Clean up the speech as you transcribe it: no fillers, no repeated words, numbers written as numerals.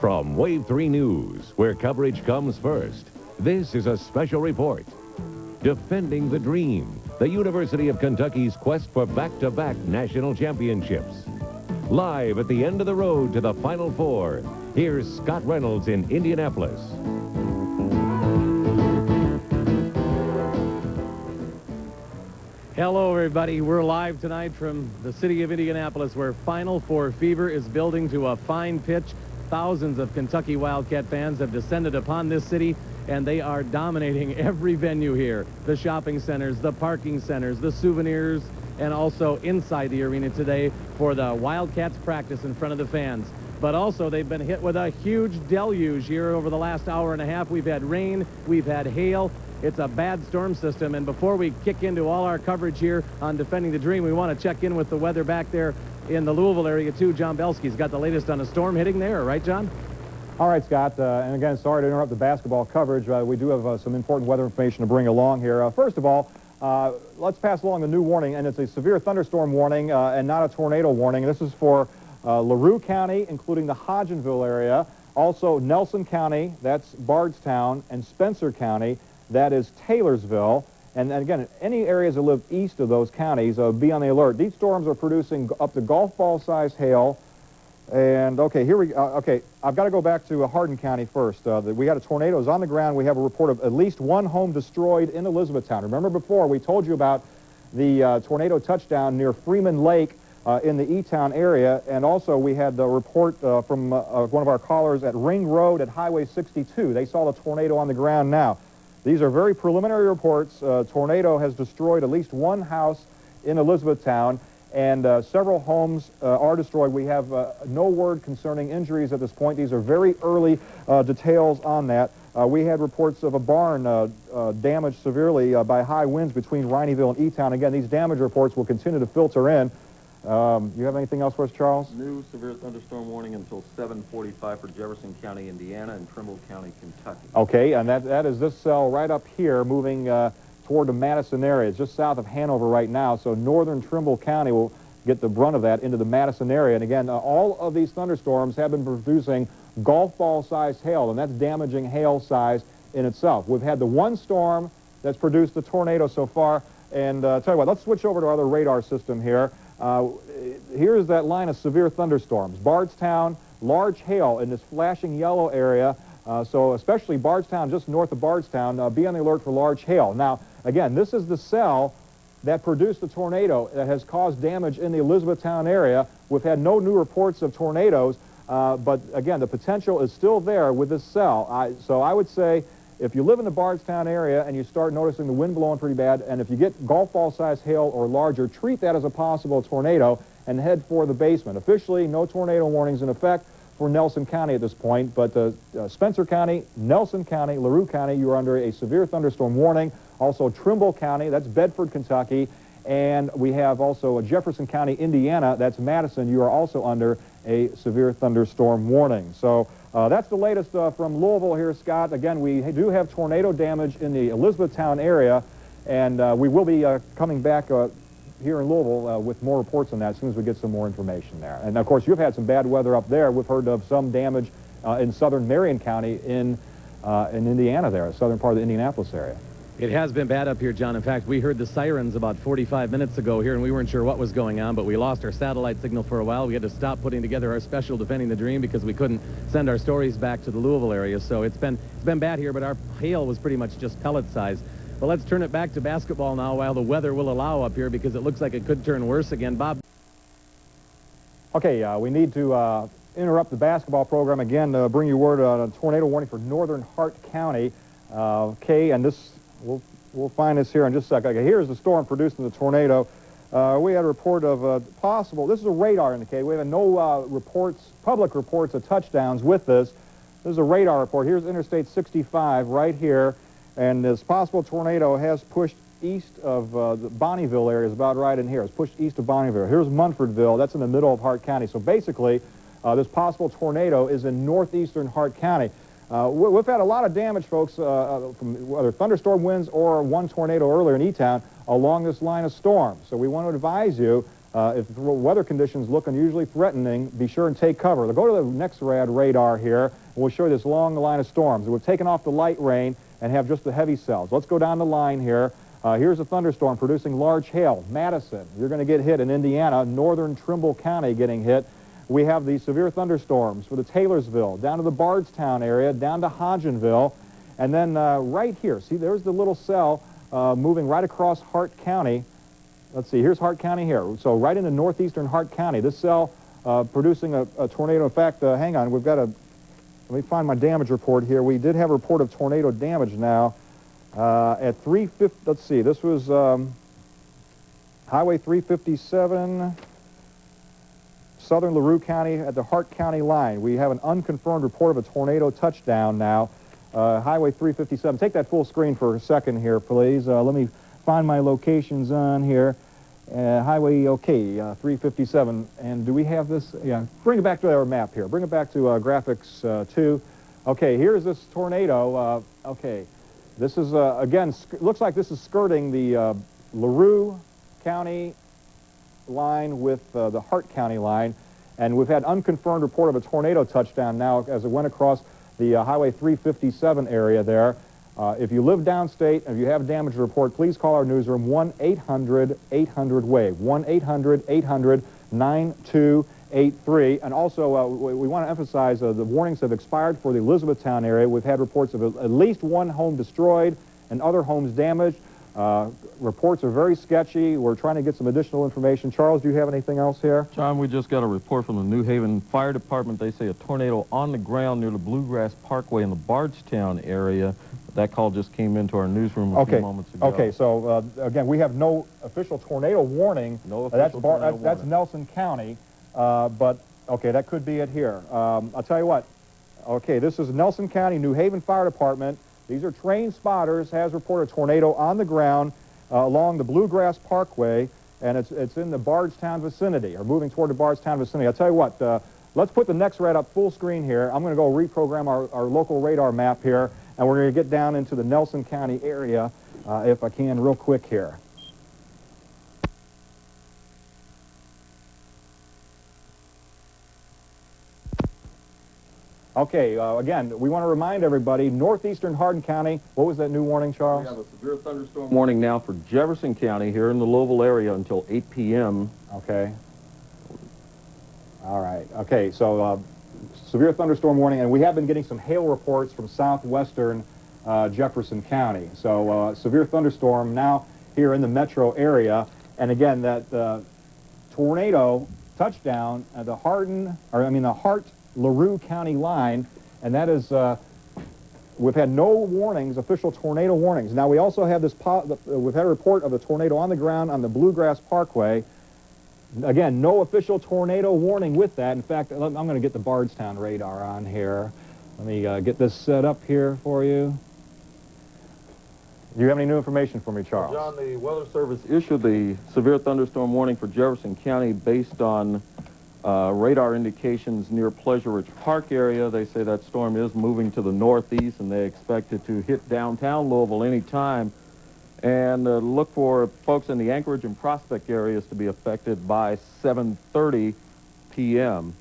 From Wave 3 News, where coverage comes first, this is a special report. Defending the Dream, the University of Kentucky's quest for back-to-back national championships. Live at the end of the road to the Final Four, here's Scott Reynolds in Indianapolis. Hello, everybody. We're live tonight from the city of Indianapolis, where Final Four fever is building to a fine pitch. Thousands of Kentucky Wildcat fans have descended upon this city, and they are dominating every venue here. The shopping centers, the parking centers, the souvenirs, and also inside the arena today for the Wildcats practice in front of the fans. But also, they've been hit with a huge deluge here over the last hour and a half. We've had rain, we've had hail. It's a bad storm system, and before we kick into all our coverage here on Defending the Dream, we want to check in with the weather back there in the Louisville area, too. John Belsky's got the latest on a storm hitting there, right, John? All right, Scott, and again, sorry to interrupt the basketball coverage. We do have some important weather information to bring along here. First of all, let's pass along the new warning, and it's a severe thunderstorm warning and not a tornado warning. This is for LaRue County, including the Hodgenville area, also Nelson County, that's Bardstown, and Spencer County, that is Taylorsville. And again, any areas that live east of those counties, be on the alert. These storms are producing up to golf ball size hail. And okay, here we go. Okay, I've got to go back to Hardin County first. We had a tornadoes on the ground. We have a report of at least one home destroyed in Elizabethtown. Remember before we told you about the tornado touchdown near Freeman Lake in the E-Town area, and also we had the report from one of our callers at Ring Road at Highway 62. They saw the tornado on the ground now. These are very preliminary reports. Tornado has destroyed at least one house in Elizabethtown, and several homes are destroyed. We have no word concerning injuries at this point. These are very early details on that. We had reports of a barn damaged severely by high winds between Rineyville and E-Town. Again, these damage reports will continue to filter in. You have anything else for us, Charles? New severe thunderstorm warning until 7:45 for Jefferson County, Indiana, and Trimble County, Kentucky. Okay, and that is this cell right up here moving toward the Madison area. It's just south of Hanover right now, so northern Trimble County will get the brunt of that into the Madison area. And again, all of these thunderstorms have been producing golf ball-sized hail, and that's damaging hail size in itself. We've had the one storm that's produced a tornado so far, and tell you what, let's switch over to our other radar system here. Here's that line of severe thunderstorms. Bardstown, large hail in this flashing yellow area, so especially Bardstown, just north of Bardstown, be on the alert for large hail. Now, again, this is the cell that produced the tornado that has caused damage in the Elizabethtown area. We've had no new reports of tornadoes, but again, the potential is still there with this cell. So I would say, if you live in the Bardstown area and you start noticing the wind blowing pretty bad, and if you get golf ball size hail or larger, treat that as a possible tornado and head for the basement. Officially, no tornado warnings in effect for Nelson County at this point, but Spencer County, Nelson County, LaRue County, you are under a severe thunderstorm warning. Also Trimble County, that's Bedford, Kentucky, and we have also Jefferson County, Indiana, that's Madison. You are also under a severe thunderstorm warning. So that's the latest from Louisville here, Scott. Again, we do have tornado damage in the Elizabethtown area, and we will be coming back here in Louisville with more reports on that as soon as we get some more information there. And of course, you've had some bad weather up there. We've heard of some damage in southern Marion County in Indiana there, southern part of the Indianapolis area. It has been bad up here, John. In fact, we heard the sirens about 45 minutes ago here, and we weren't sure what was going on, but we lost our satellite signal for a while. We had to stop putting together our special Defending the Dream because we couldn't send our stories back to the Louisville area. So it's been bad here, but our hail was pretty much just pellet size. But let's turn it back to basketball now while the weather will allow up here, because it looks like it could turn worse again. Bob? Okay, we need to interrupt the basketball program again to bring you word on a tornado warning for northern Hart County. Okay, and this... We'll find this here in just a second. Okay, here's the storm producing the tornado. We had a report of possible, this is a radar indicator. We have no reports, public reports of touchdowns with this. This is a radar report. Here's Interstate 65 right here, and this possible tornado has pushed east of the Bonnieville area, is about right in here. It's pushed east of Bonnieville. Here's Munfordville. That's in the middle of Hart County. So basically, this possible tornado is in northeastern Hart County. We've had a lot of damage, folks, from whether thunderstorm winds or one tornado earlier in E-Town along this line of storm. So we want to advise you, If the weather conditions look unusually threatening, be sure and take cover. Go to the next radar here, and we'll show you this long line of storms. We've taken off the light rain and have just the heavy cells. Let's go down the line here. Here's a thunderstorm producing large hail. Madison, you're going to get hit in Indiana. Northern Trimble County getting hit. We have the severe thunderstorms for the Taylorsville, down to the Bardstown area, down to Hodgenville. And then right here, see, there's the little cell moving right across Hart County. Let's see, here's Hart County here. So right into northeastern Hart County. This cell producing a tornado. In fact, hang on, we've got a, let me find my damage report here. We did have a report of tornado damage now at 350, let's see, this was Highway 357, southern LaRue County at the Hart County line. We have an unconfirmed report of a tornado touchdown now. Highway 357. Take that full screen for a second here, please. Let me find my locations on here. Highway, okay, 357. And do we have this? Yeah, bring it back to our map here. Bring it back to graphics 2. Okay, here's this tornado. Okay, this is, again, looks like this is skirting the LaRue County line with the Hart County line. And we've had unconfirmed report of a tornado touchdown now as it went across the Highway 357 area there. If you live downstate, if you have a damage report, please call our newsroom, 1-800-800-WAVE, 1-800-800-9283. And also, we want to emphasize the warnings have expired for the Elizabethtown area. We've had reports of at least one home destroyed and other homes damaged. Reports are very sketchy. We're trying to get some additional information. Charles, do you have anything else here? John, we just got a report from the New Haven Fire Department. They say a tornado on the ground near the Bluegrass Parkway in the Bardstown area. That call just came into our newsroom a few moments ago. Okay, so again, we have no official tornado warning. No official tornado warning. That's Nelson County, but okay, that could be it here. I'll tell you what. Okay, this is Nelson County, New Haven Fire Department. These are trained spotters, has reported a tornado on the ground along the Bluegrass Parkway, and it's in the Bardstown vicinity, or moving toward the Bardstown vicinity. I'll tell you what, let's put the next red up full screen here. I'm going to go reprogram our local radar map here, and we're going to get down into the Nelson County area, if I can, real quick here. Okay, again, we want to remind everybody, northeastern Hardin County, what was that new warning, Charles? We have a severe thunderstorm warning now for Jefferson County here in the Louisville area until 8 p.m. Okay. All right. Okay, so severe thunderstorm warning, and we have been getting some hail reports from southwestern Jefferson County. So severe thunderstorm now here in the metro area, and again, that tornado touchdown at the Hart LaRue County line, and that is, we've had no warnings, official tornado warnings. Now, we also have this, we've had a report of a tornado on the ground on the Bluegrass Parkway. Again, no official tornado warning with that. In fact, I'm going to get the Bardstown radar on here. Let me get this set up here for you. Do you have any new information for me, Charles? Well, John, the Weather Service issued the severe thunderstorm warning for Jefferson County based on radar indications near Pleasure Ridge Park area. They say that storm is moving to the northeast, and they expect it to hit downtown Louisville any time. And look for folks in the Anchorage and Prospect areas to be affected by 7:30 p.m.